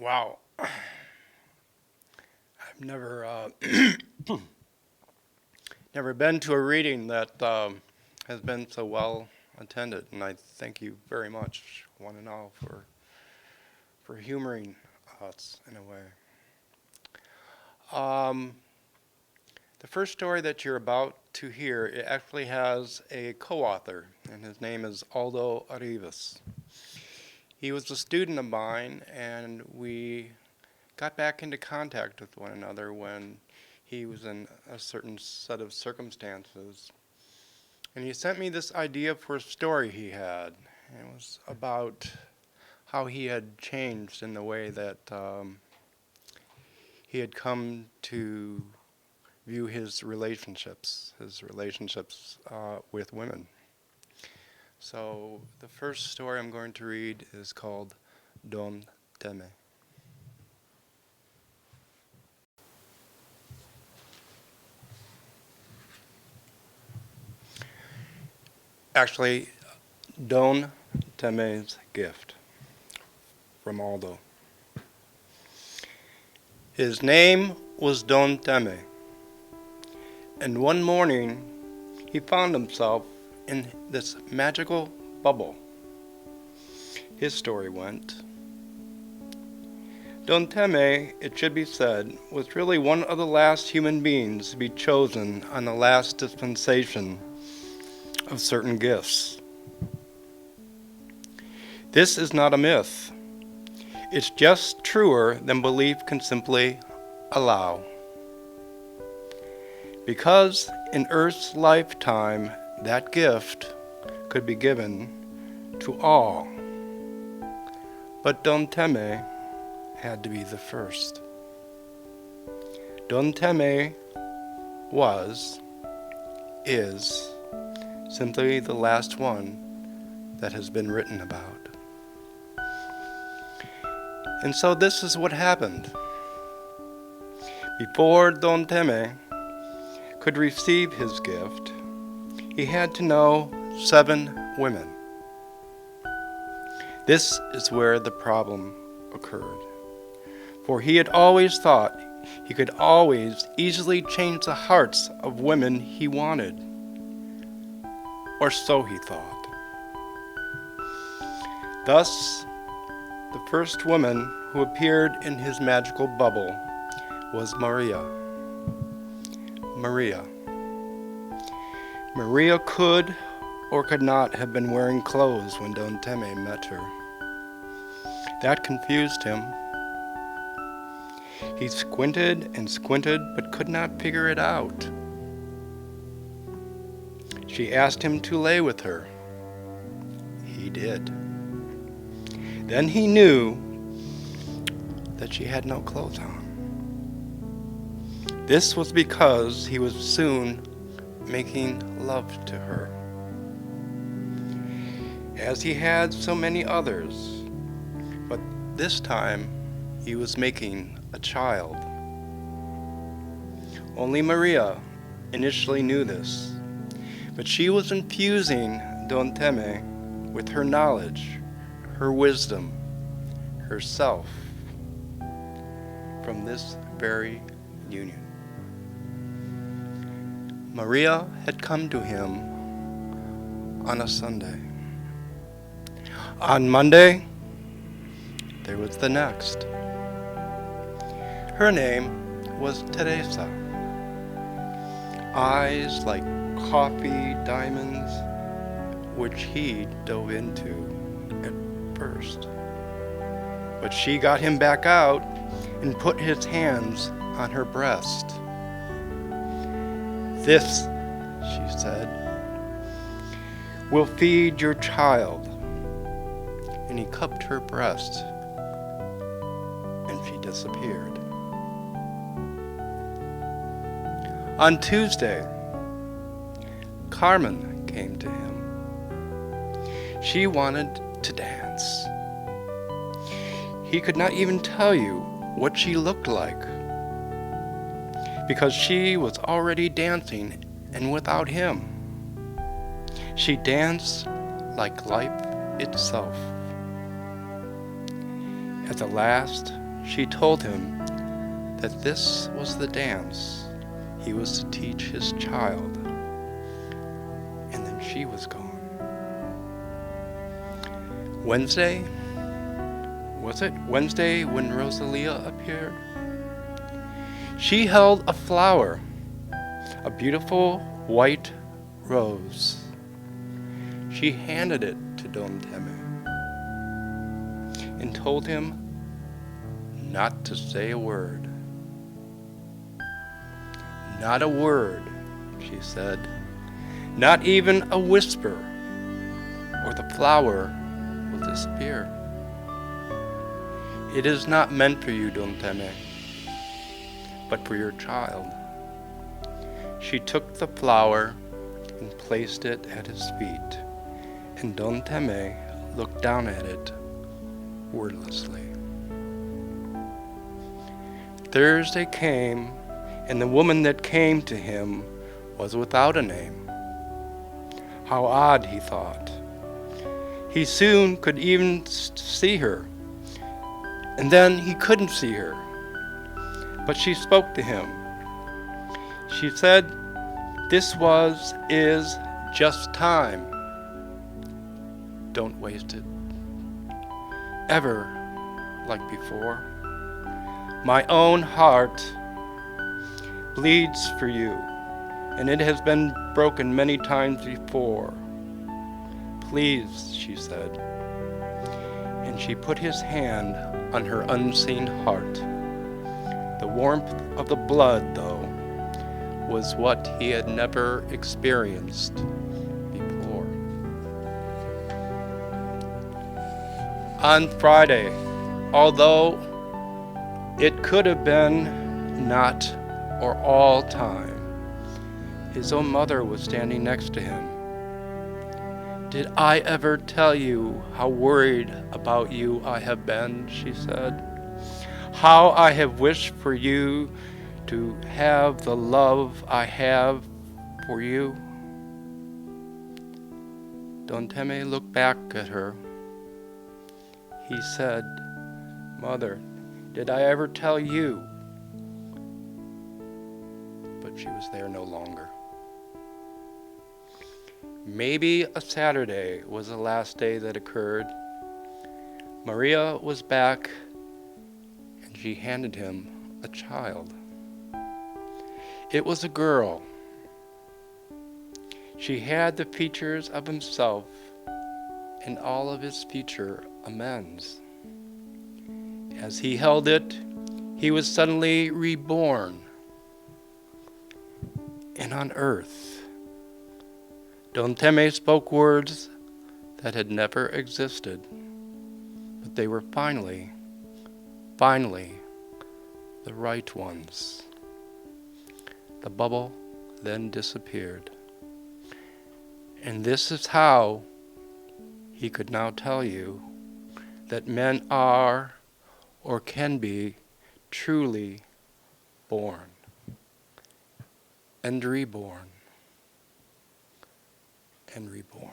Wow. I've never never been to a reading that has been so well attended, and I thank you very much, one and all, for humoring us in a way. Um, the first story that you're about to hear, it actually has a co-author, and his name is Aldo Arribas. He was a student of mine, and we got back into contact with one another when he was in a certain set of circumstances. And he sent me this idea for a story he had. And it was about how he had changed in the way that he had come to view his relationships with women. So the first story I'm going to read is called Don Teme. Actually, Don Teme's gift from Aldo. His name was Don Teme, and one morning he found himself in this magical bubble. His story went, Don Teme, it should be said, was really one of the last human beings to be chosen on the last dispensation of certain gifts. This is not a myth. It's just truer than belief can simply allow. Because in Earth's lifetime, that gift could be given to all. But Don Teme had to be the first. Don Teme is simply the last one that has been written about. And so this is what happened. Before Don Teme could receive his gift, he had to know 7 women. This is where the problem occurred. For he had always thought he could always easily change the hearts of women he wanted. Or so he thought. Thus, the first woman who appeared in his magical bubble was Maria. Maria could or could not have been wearing clothes when Don Teme met her. That confused him. He squinted and squinted but could not figure it out. She asked him to lay with her. He did. Then he knew that she had no clothes on. This was because he was soon making love to her, as he had so many others, but this time he was making a child. Only Maria initially knew this, but she was infusing Don Teme with her knowledge, her wisdom, herself, from this very union. Maria had come to him on a Sunday. On Monday, there was the next. Her name was Teresa. Eyes like coffee diamonds, which he dove into at first. But she got him back out and put his hands on her breast. This, she said, will feed your child. And he cupped her breast, and she disappeared. On Tuesday, Carmen came to him. She wanted to dance. He could not even tell you what she looked like, because she was already dancing, and without him. She danced like life itself. At the last, she told him that this was the dance he was to teach his child. And then she was gone. Wednesday? Was it Wednesday when Rosalia appeared? She held a flower, a beautiful white rose. She handed it to Don Teme and told him not to say a word. Not a word, she said, not even a whisper, or the flower will disappear. It is not meant for you, Don Teme, but for your child. She took the flower and placed it at his feet, and Don Teme looked down at it wordlessly. Thursday came, and the woman that came to him was without a name. How odd, he thought. He soon could even see her, and then he couldn't see her. But she spoke to him. She said, "This is just time. Don't waste it. Ever like before. My own heart bleeds for you, and it has been broken many times before. Please," she said. And she put his hand on her unseen heart. The warmth of the blood, though, was what he had never experienced before. On Friday, although it could have been not or all time, his own mother was standing next to him. "Did I ever tell you how worried about you I have been?" she said. "How I have wished for you to have the love I have for you?" Don Teme looked back at her. He said, "Mother, did I ever tell you?" But she was there no longer. Maybe a Saturday was the last day that occurred. Maria was back, and she handed him a child. It was a girl. She had the features of himself and all of his future amends. As he held it, he was suddenly reborn. And on earth, Don Teme spoke words that had never existed, but they were finally, the right ones. The bubble then disappeared. And this is how he could now tell you that men are or can be truly born and reborn and reborn.